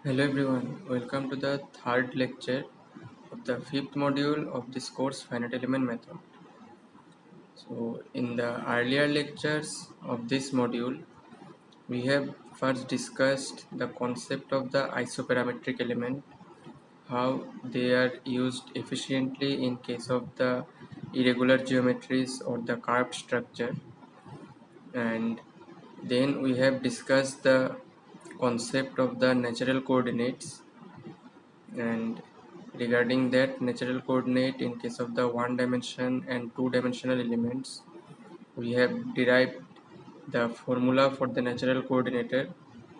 Hello everyone, welcome to the third lecture of the fifth module of this course finite element method. So in the earlier lectures of this module, we have first discussed the concept of the isoparametric element, how they are used efficiently in case of the irregular geometries or the curved structure, and then we have discussed the concept of the natural coordinates. And regarding that natural coordinate in case of the one dimension and two dimensional elements, we have derived the formula for the natural coordinator,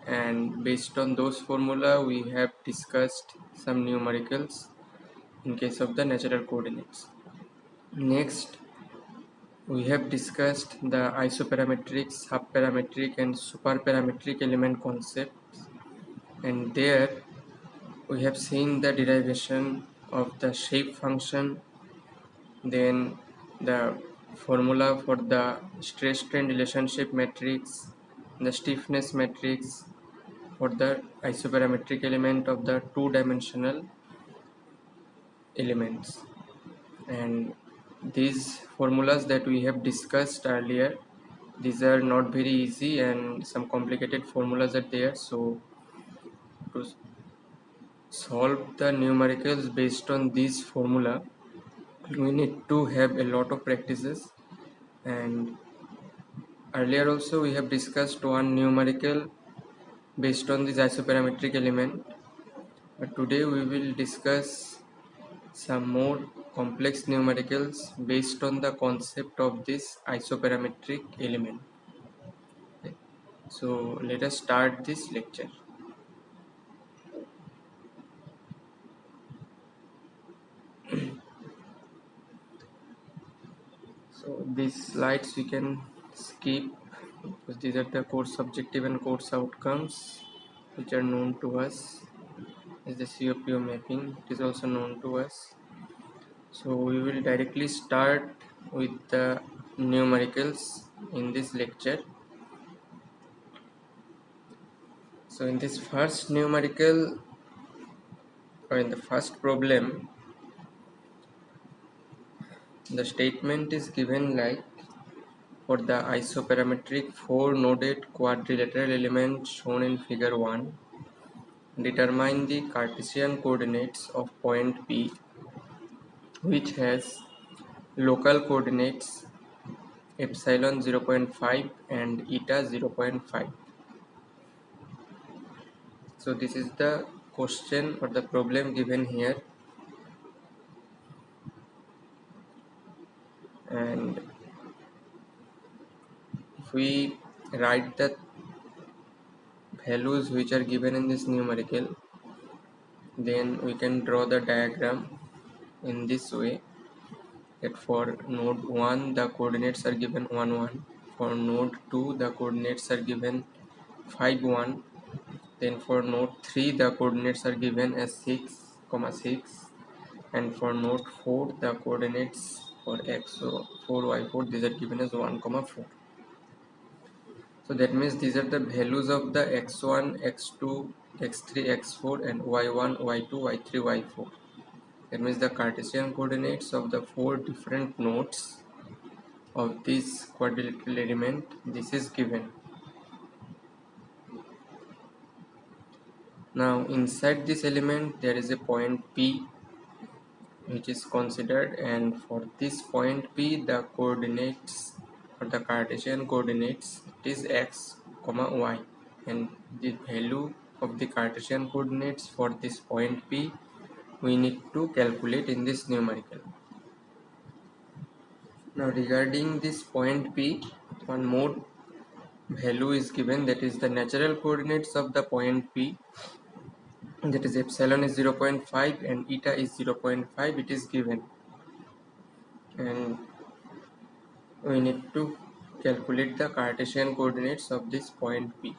and based on those formula we have discussed some numericals in case of the natural coordinates. Next, we have discussed the isoparametric, subparametric and superparametric element concepts, and there we have seen the derivation of the shape function, then the formula for the stress strain relationship matrix, the stiffness matrix for the isoparametric element of the two-dimensional elements. And these formulas that we have discussed earlier, these are not very easy and some complicated formulas are there. So to solve the numericals based on this formula, we need to have a lot of practices. And earlier also we have discussed one numerical based on this isoparametric element, but today we will discuss some more complex numericals based on the concept of this isoparametric element. Okay. So let us start this lecture. So these slides we can skip because these are the course objective and course outcomes which are known to us as the COPO mapping. It is also known to us. So we will directly start with the numericals in this lecture. So in this first numerical, or in the first problem, the statement is given like, for the isoparametric four noded quadrilateral element shown in figure 1, determine the Cartesian coordinates of point P, which has local coordinates epsilon 0.5 and eta 0.5. So this is the question or the problem given here, and if we write the values which are given in this numerical, then we can draw the diagram in this way, that for node 1 the coordinates are given 1 1, for node 2 the coordinates are given 5 1, then for node 3 the coordinates are given as 6 6, and for node 4 the coordinates for x4 y4 these are given as 1 4. So that means these are the values of the x1 x2 x3 x4 and y1 y2 y3 y4. That means the Cartesian coordinates of the four different nodes of this quadrilateral element, this is given. Now inside this element there is a point P which is considered, and for this point P the coordinates or the Cartesian coordinates, it is x comma y, and the value of the Cartesian coordinates for this point P we need to calculate in this numerical. Now regarding this point P, one more value is given, that is the natural coordinates of the point P, that is epsilon is 0.5 and eta is 0.5, it is given, and we need to calculate the Cartesian coordinates of this point P.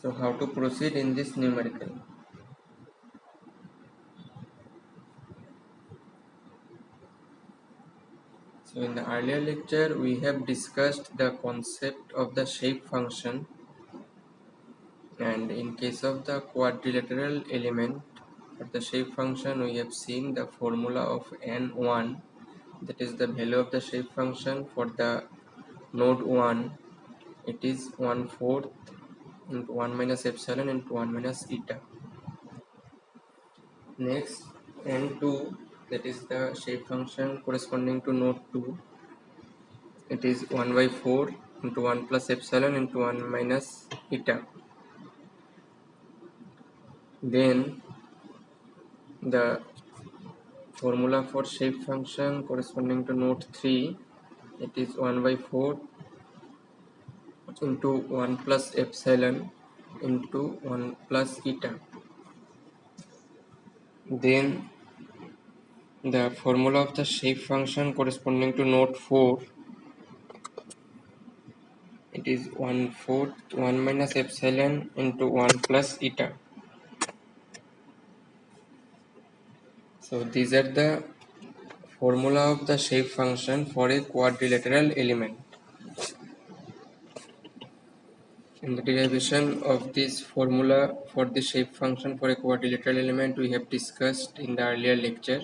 So how to proceed in this numerical? So in the earlier lecture, we have discussed the concept of the shape function, and in case of the quadrilateral element for the shape function, we have seen the formula of n1, that is the value of the shape function for the node 1. It is 1/4 into 1 minus epsilon into 1 minus eta. Next, n2, that is the shape function corresponding to node 2. It is 1/4 into 1 plus epsilon into 1 minus eta. Then the formula for shape function corresponding to node 3, it is 1/4 into 1 plus epsilon into 1 plus eta. Then the formula of the shape function corresponding to node 4, it is 1/4 1 minus epsilon into 1 plus eta. So these are the formula of the shape function for a quadrilateral element. In the derivation of this formula for the shape function for a quadrilateral element, we have discussed in the earlier lecture.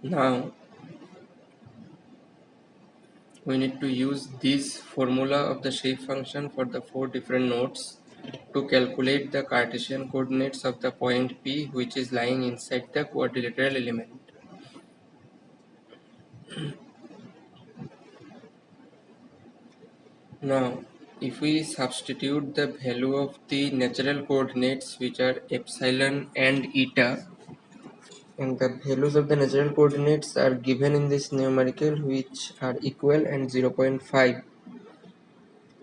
Now we need to use this formula of the shape function for the 4 different nodes to calculate the Cartesian coordinates of the point P, which is lying inside the quadrilateral element. Now, if we substitute the value of the natural coordinates, which are epsilon and eta, and the values of the natural coordinates are given in this numerical, which are equal and 0.5.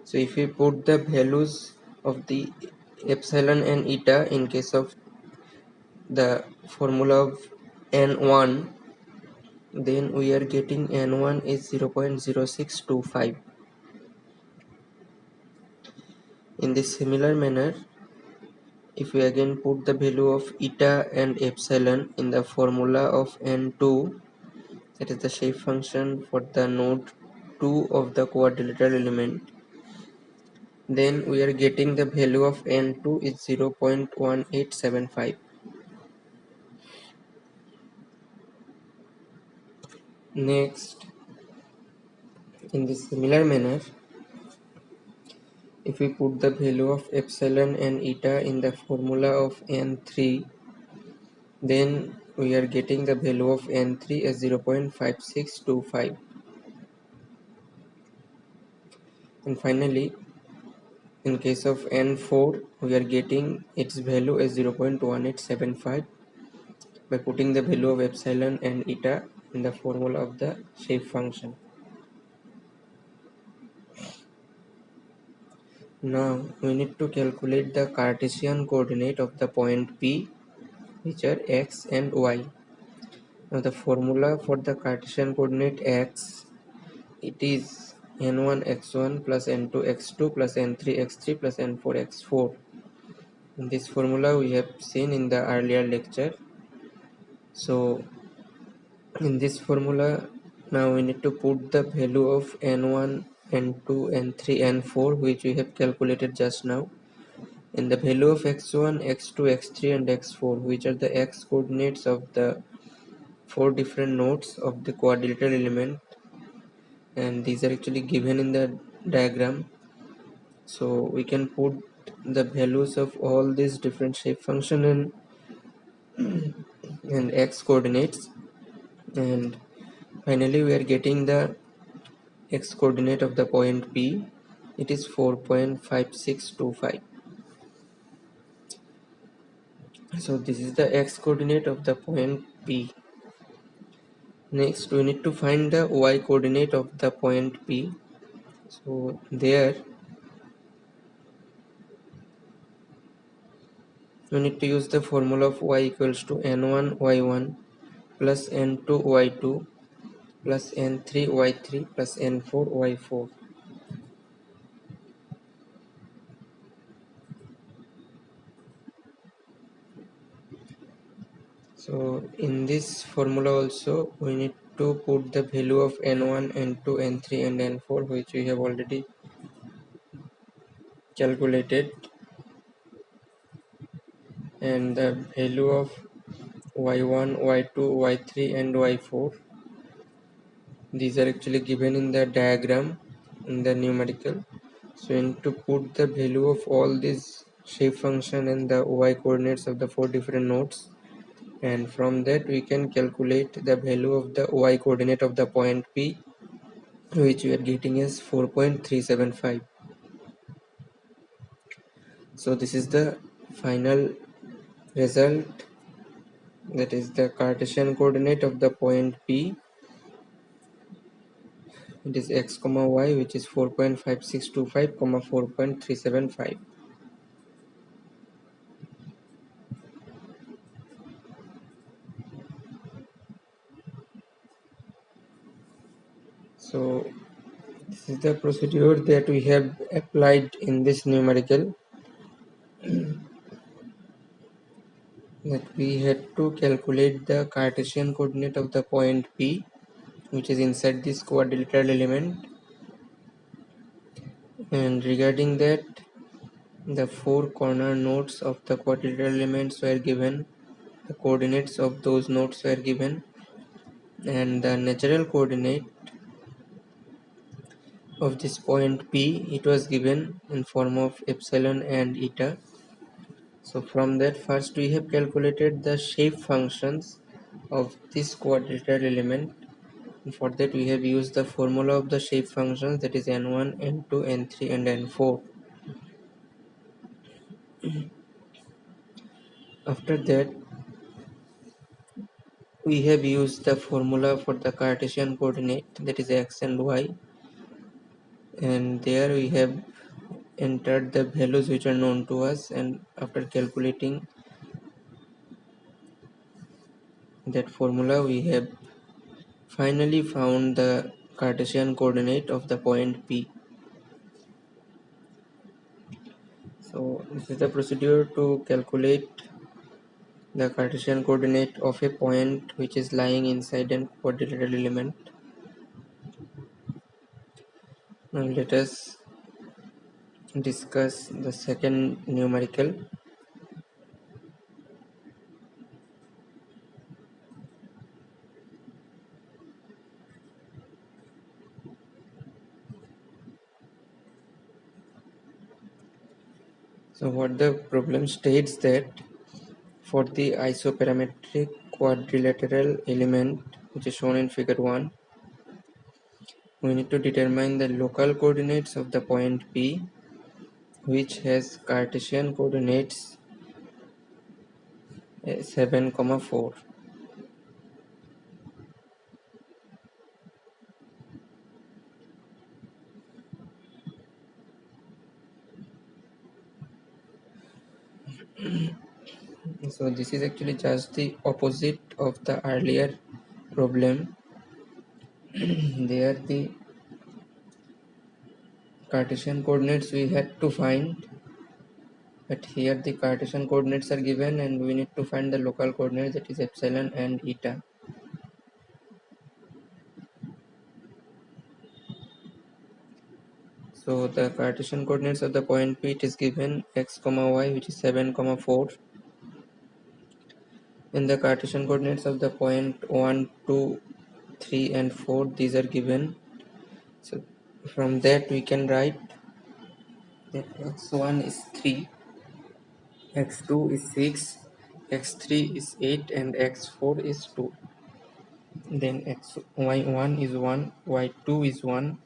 So if we put the values of the epsilon and eta in case of the formula of n1, then we are getting n1 is 0.0625. In this similar manner, if we again put the value of eta and epsilon in the formula of n2, that is the shape function for the node 2 of the quadrilateral element, then we are getting the value of n2 is 0.1875. Next, in this similar manner, if we put the value of epsilon and eta in the formula of n3, then we are getting the value of n3 as 0.5625. And finally, in case of n4, we are getting its value as 0.1875 by putting the value of epsilon and eta in the formula of the shape function. Now we need to calculate the Cartesian coordinate of the point P, which are x and y. Now the formula for the Cartesian coordinate x, it is n1 x1 plus n2 x2 plus n3 x3 plus n4 x4. This formula we have seen in the earlier lecture. So in this formula, now we need to put the value of n1, n2, n3, n4, which we have calculated just now, and the value of x1, x2, x3 and x4, which are the x coordinates of the 4 different nodes of the quadrilateral element, and these are actually given in the diagram. So we can put the values of all these different shape function and x coordinates, and finally we are getting the x coordinate of the point P. It is 4.5625. So this is the x coordinate of the point P. Next we need to find the y coordinate of the point P. So there we need to use the formula of y equals to n1 y1 plus n2 y2 plus n3 y3 plus n4 y4. So in this formula also we need to put the value of n1, n2, n3 and n4, which we have already calculated, and the value of y1, y2, y3 and y4. These are actually given in the diagram in the numerical. So we need to put the value of all these shape function and the y coordinates of the 4 different nodes, and from that we can calculate the value of the y coordinate of the point P, which we are getting as 4.375. So this is the final result, that is the Cartesian coordinate of the point P. It is x comma y, which is 4.5625 comma 4.375. So this is the procedure that we have applied in this numerical, that we had to calculate the Cartesian coordinate of the point P, which is inside this quadrilateral element, and regarding that the 4 corner nodes of the quadrilateral elements were given, the coordinates of those nodes were given, and the natural coordinate of this point P, it was given in form of epsilon and eta. So from that, first we have calculated the shape functions of this quadrilateral element, and for that we have used the formula of the shape functions, that is n1, n2, n3 and n4. After that we have used the formula for the Cartesian coordinate, that is x and y, and there we have entered the values which are known to us, and after calculating that formula we have finally found the Cartesian coordinate of the point P. So this is the procedure to calculate the Cartesian coordinate of a point which is lying inside an quadrilateral element. Now let us discuss the second numerical. So what the problem states, that for the isoparametric quadrilateral element which is shown in figure 1, we need to determine the local coordinates of the point P, which has Cartesian coordinates 7, 4. So this is actually just the opposite of the earlier problem. There the Cartesian coordinates we had to find, but here the Cartesian coordinates are given and we need to find the local coordinates, that is epsilon and eta. So the Cartesian coordinates of the point P, it is given x comma y, which is 7, 4, and the Cartesian coordinates of the point 1, 2, 3 and 4, these are given. So from that we can write that x1 is 3, x2 is 6, x3 is 8 and x4 is 2. Then y1 is 1, y2 is 1,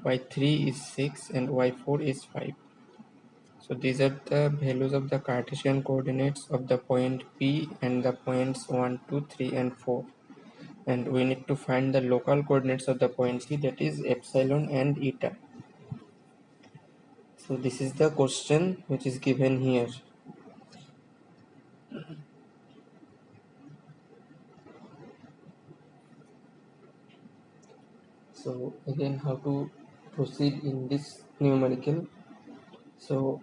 y3 is 6 and y4 is 5. So these are the values of the Cartesian coordinates of the point P and the points 1, 2, 3 and 4. And we need to find the local coordinates of the point C, that is epsilon and eta. So this is the question which is given here. So again, how to proceed in this numerical? So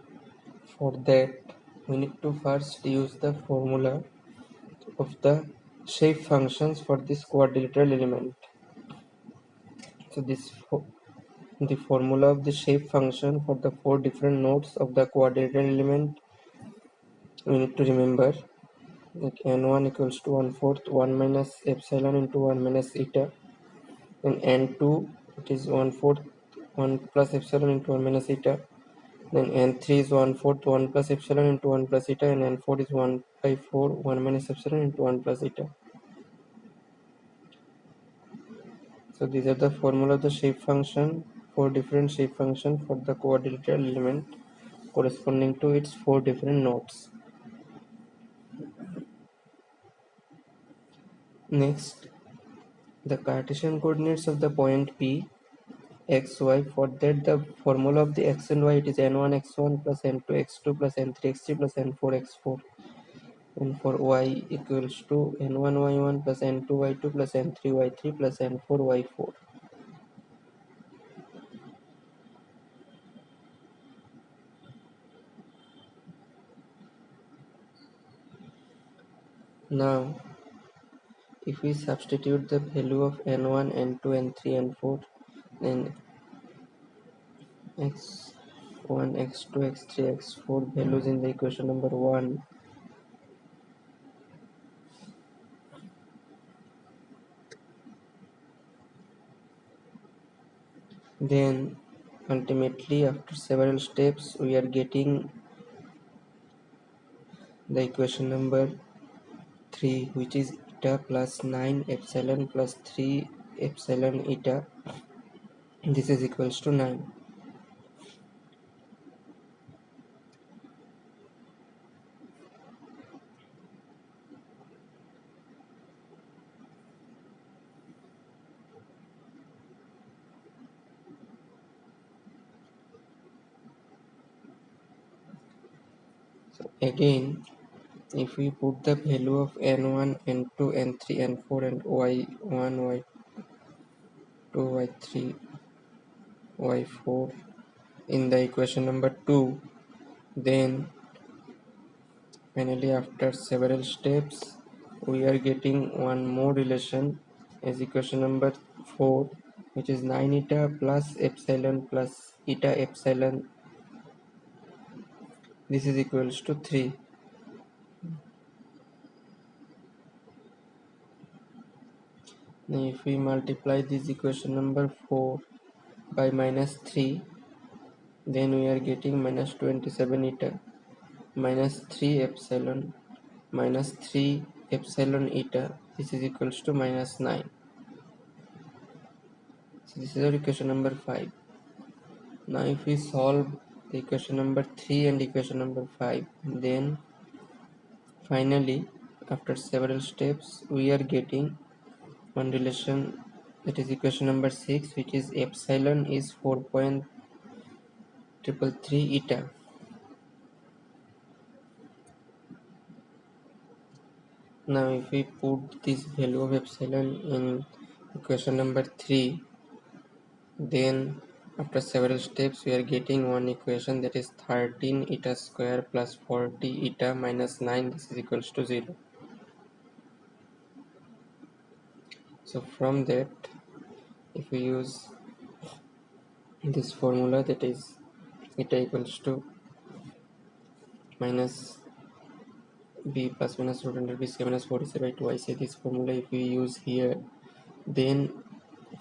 for that we need to first use the formula of the shape functions for this quadrilateral element. So the formula of the shape function for the four different nodes of the quadrilateral element we need to remember, like n1 equals to 1/4 1 minus epsilon into 1 minus eta, and n2 it is 1/4 1 plus epsilon into 1 minus eta, then n3 is 1/4 1 plus epsilon into 1 plus eta, and n4 is 1 by 4 1 minus epsilon into 1 plus eta. So these are the formula of the shape function, four different shape function for the quadrilateral element corresponding to its four different nodes. Next, the Cartesian coordinates of the point P x, y. For that, the formula of the x and y, it is n1 x1 plus n2 x2 plus n3 x3 plus n4 x4. And for y equals to n1 y1 plus n2 y2 plus n3 y3 plus n4 y4. Now, if we substitute the value of n1, n2, n3, n4, then x1, x2, x3, x4 values in the equation number 1, then ultimately after several steps we are getting the equation number 3, which is eta plus 9 epsilon plus 3 epsilon eta. This is equals to 9. So again, if we put the value of n1, n2, n3, n4 and y1, y2, y3, y4 in the equation number 2, then finally after several steps we are getting one more relation as equation number 4, which is 9 eta plus epsilon plus eta epsilon. This is equals to 3. Now if we multiply this equation number 4 by minus 3, then we are getting minus 27 eta minus 3 epsilon minus 3 epsilon eta. This is equals to minus 9. So this is our equation number 5. Now if we solve the equation number 3 and equation number 5, then finally after several steps we are getting one relation, that is equation number 6, which is epsilon is 4.333 eta. Now if we put this value of epsilon in equation number 3, then after several steps we are getting one equation, that is 13 eta square plus 40 eta minus 9. This is equals to 0. So from that, if we use this formula, that is eta equals to minus b plus minus root under b square minus 47 by 2, I say this formula if we use here, then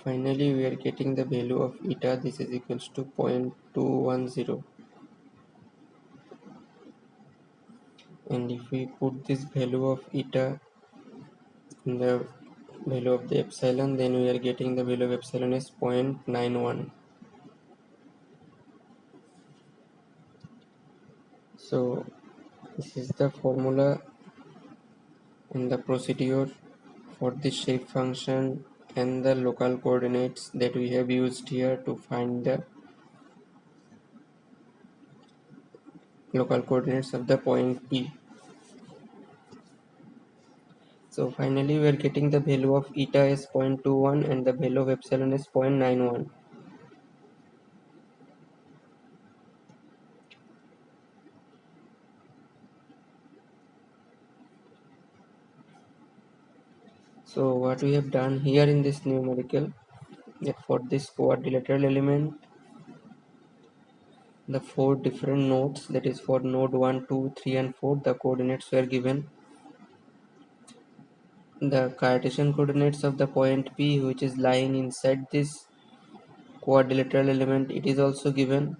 finally we are getting the value of eta. This is equals to 0.210. And if we put this value of eta in the value of the epsilon, then we are getting the value of epsilon is 0.91. So this is the formula and the procedure for the shape function and the local coordinates that we have used here to find the local coordinates of the point P. So finally we are getting the value of eta as 0.21 and the value of epsilon is 0.91. So what we have done here in this numerical, that for this quadrilateral element, the four different nodes, that is for node 1, 2, 3 and 4, the coordinates were given. The Cartesian coordinates of the point P, which is lying inside this quadrilateral element, it is also given,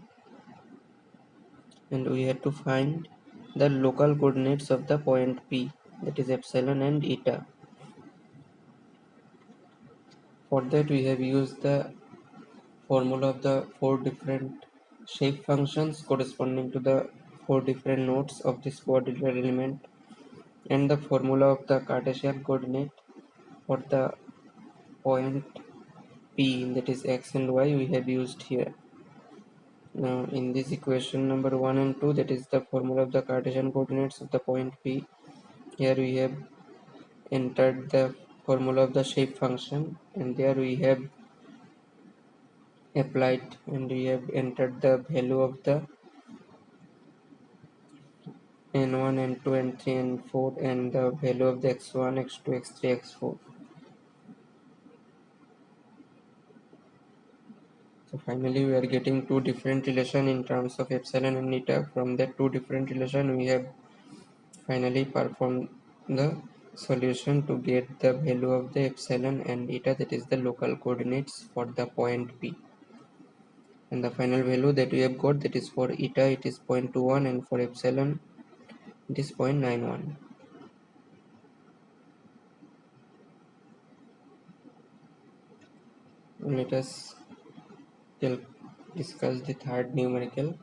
and we have to find the local coordinates of the point P, that is epsilon and eta. For that we have used the formula of the four different shape functions corresponding to the four different nodes of this quadrilateral element, and the formula of the Cartesian coordinate for the point P, that is x and y, we have used here. Now in this equation number 1 and 2, that is the formula of the Cartesian coordinates of the point P, here we have entered the formula of the shape function, and there we have applied and we have entered the value of the n1, n2, n3, n4 and the value of the x1, x2, x3, x4. So finally we are getting two different relation in terms of epsilon and eta. From that two different relation we have finally performed the solution to get the value of the epsilon and eta, that is the local coordinates for the point P. And the final value that we have got, that is for eta it is 0.21 and for epsilon it is 0.91. Let us discuss the third numerical.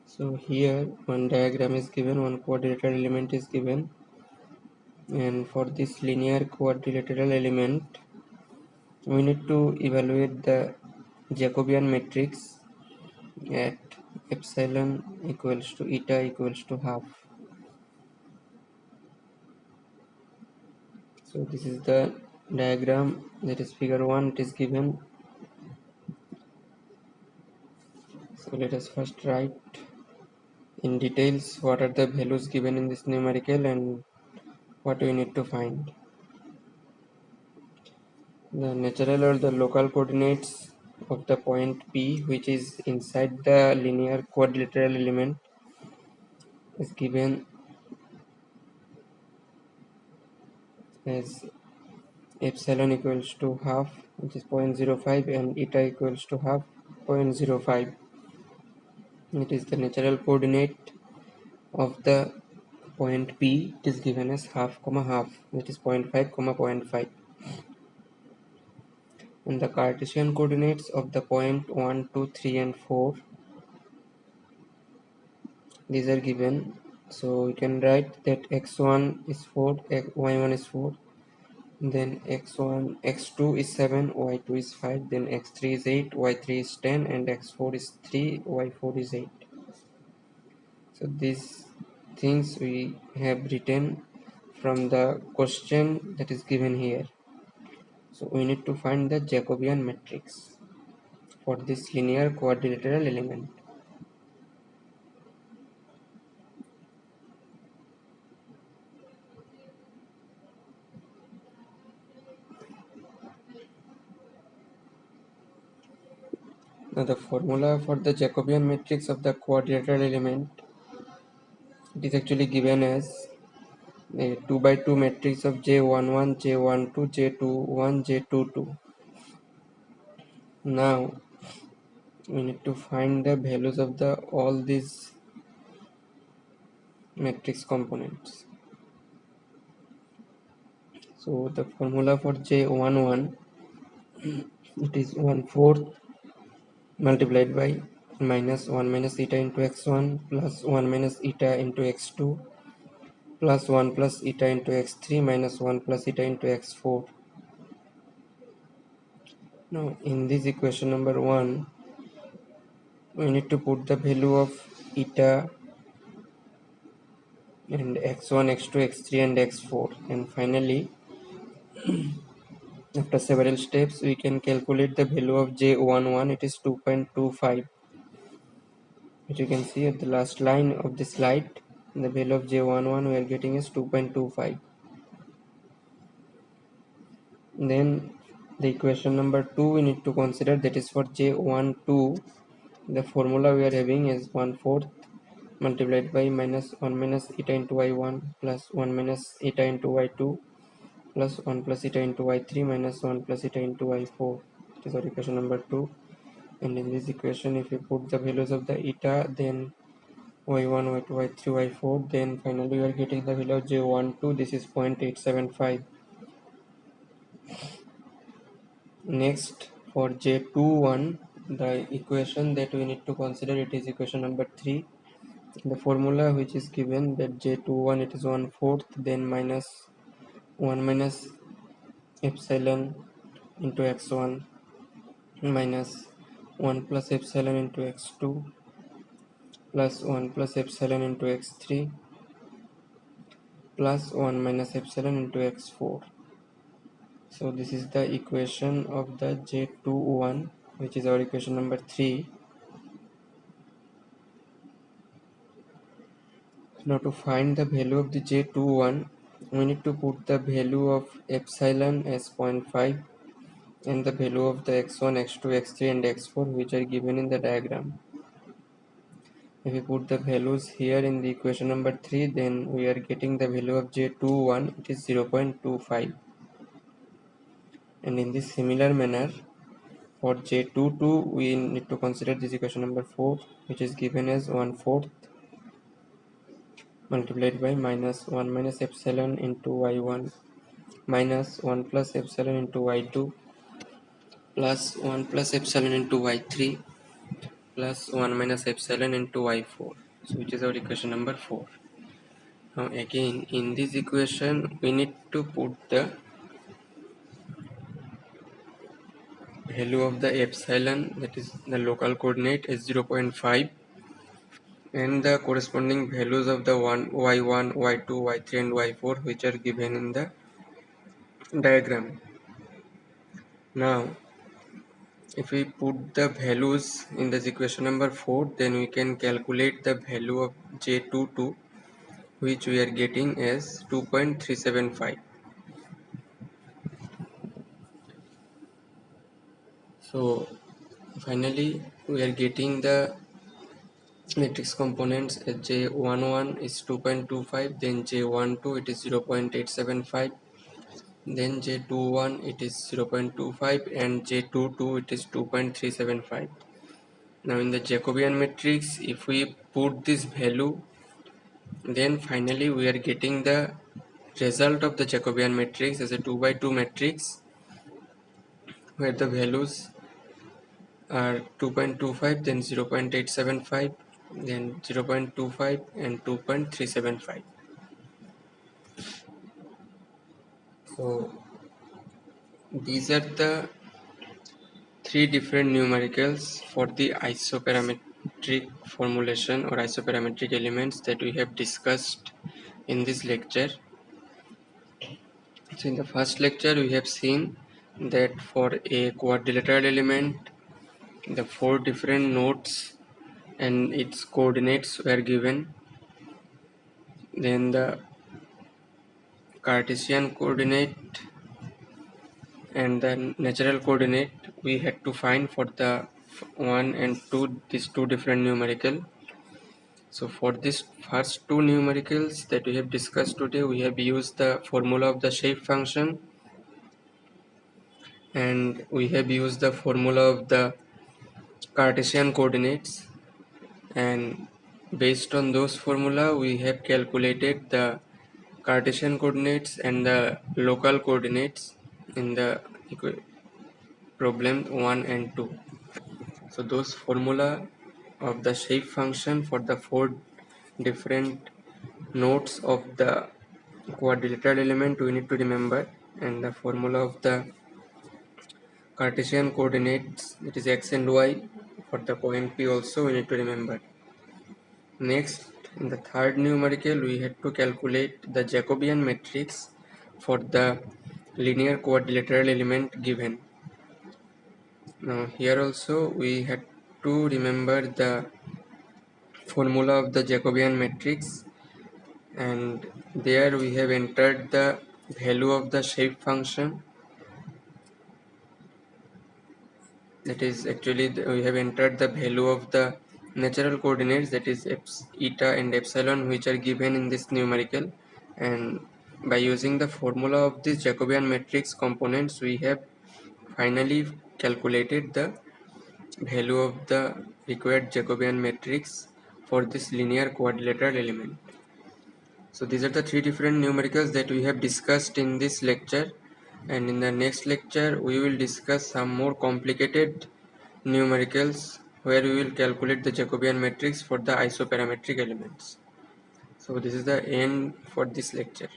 So here one diagram is given, one quadrilateral element is given, and for this linear quadrilateral element we need to evaluate the Jacobian matrix at epsilon equals to eta equals to half. So this is the diagram, that is figure 1, it is given. So let us first write in details what are the values given in this numerical and what we need to find. The natural or the local coordinates of the point P, which is inside the linear quadrilateral element, is given as epsilon equals to half, which is 0.05, and eta equals to half, 0.05. It is the natural coordinate of the point P. It is given as half comma half, that is 0.5 comma 0.5. And the Cartesian coordinates of the point 1, 2, 3 and 4, these are given. So we can write that x1 is 4, y1 is 4, then x1, x2 is 7, y2 is 5, then x3 is 8, y3 is 10, and x4 is 3, y4 is 8. So these things we have written from the question that is given here. So we need to find the Jacobian matrix for this linear quadrilateral element. Now the formula for the Jacobian matrix of the quadrilateral element, it is actually given as a 2 by 2 matrix of J11, J12, J21, J22. Now we need to find the values of the all these matrix components. So the formula for J11, it is 1/4 multiplied by minus 1 minus eta into x1 plus 1 minus eta into x2 plus 1 plus eta into x3 minus 1 plus eta into x4. Now in this equation number 1, we need to put the value of eta and x1, x2, x3 and x4, and finally After several steps, we can calculate the value of J11. It is 2.25. Which you can see at the last line of the slide. The value of J11 we are getting is 2.25. Then the equation number 2 we need to consider, that is for J12. The formula we are having is 1/4 multiplied by minus 1 minus eta into y1 plus 1 minus eta into y2 plus 1 plus eta into y3 minus 1 plus eta into y4. It is our equation number 2. And in this equation, if we put the values of the eta, then y1, y2, y3, y4, then finally we are getting the value of J12. This is 0.875. Next, for J21, the equation that we need to consider, it is equation number 3. The formula which is given, that J21 it is 1/4, then minus 1 minus epsilon into x1 minus 1 plus epsilon into x2 plus 1 plus epsilon into x3 plus 1 minus epsilon into x4. So this is the equation of the J21, which is our equation number 3. Now to find the value of the J21, we need to put the value of epsilon as 0.5 and the value of the x1, x2, x3 and x4 which are given in the diagram. If we put the values here in the equation number 3, then we are getting the value of J21, it is 0.25. And in this similar manner, for J22, we need to consider this equation number 4, which is given as 1/4 multiplied by minus 1 minus epsilon into y1 minus 1 plus epsilon into y2 plus 1 plus epsilon into y3 plus 1 minus epsilon into y4. So which is our equation number 4. Now again, in this equation, we need to put the value of the epsilon, that is the local coordinate, is 0.5, and the corresponding values of the y1, y2, y3 and y4 which are given in the diagram. Now if we put the values in this equation number 4, then we can calculate the value of J22, which we are getting as 2.375. So finally we are getting the matrix components as J11 is 2.25, then J12 it is 0.875, then J21 it is 0.25 and J22 it is 2.375. Now in the Jacobian matrix, if we put this value, then finally we are getting the result of the Jacobian matrix as a 2 by 2 matrix, where the values are 2.25, then 0.875, then 0.25 and 2.375. So these are the three different numericals for the isoparametric formulation or isoparametric elements that we have discussed in this lecture. So in the first lecture we have seen that for a quadrilateral element, the four different nodes and its coordinates were given. Then the Cartesian coordinate and the natural coordinate we had to find for the 1 and 2, these two different numerical. So for this first two numericals that we have discussed today, we have used the formula of the shape function and we have used the formula of the Cartesian coordinates, and based on those formula we have calculated the Cartesian coordinates and the local coordinates in the problem 1 and 2. So those formula of the shape function for the four different nodes of the quadrilateral element we need to remember, and the formula of the Cartesian coordinates, it is x and y, for the point P also we need to remember. Next, in the third numerical we had to calculate the Jacobian matrix for the linear quadrilateral element given. Now here also we had to remember the formula of the Jacobian matrix, and there we have entered the value of the shape function. That is actually we have entered the value of the natural coordinates, that is eta and epsilon, which are given in this numerical, and by using the formula of this Jacobian matrix components we have finally calculated the value of the required Jacobian matrix for this linear quadrilateral element. So these are the three different numericals that we have discussed in this lecture, and in the next lecture we will discuss some more complicated numericals where we will calculate the Jacobian matrix for the isoparametric elements. So this is the end for this lecture.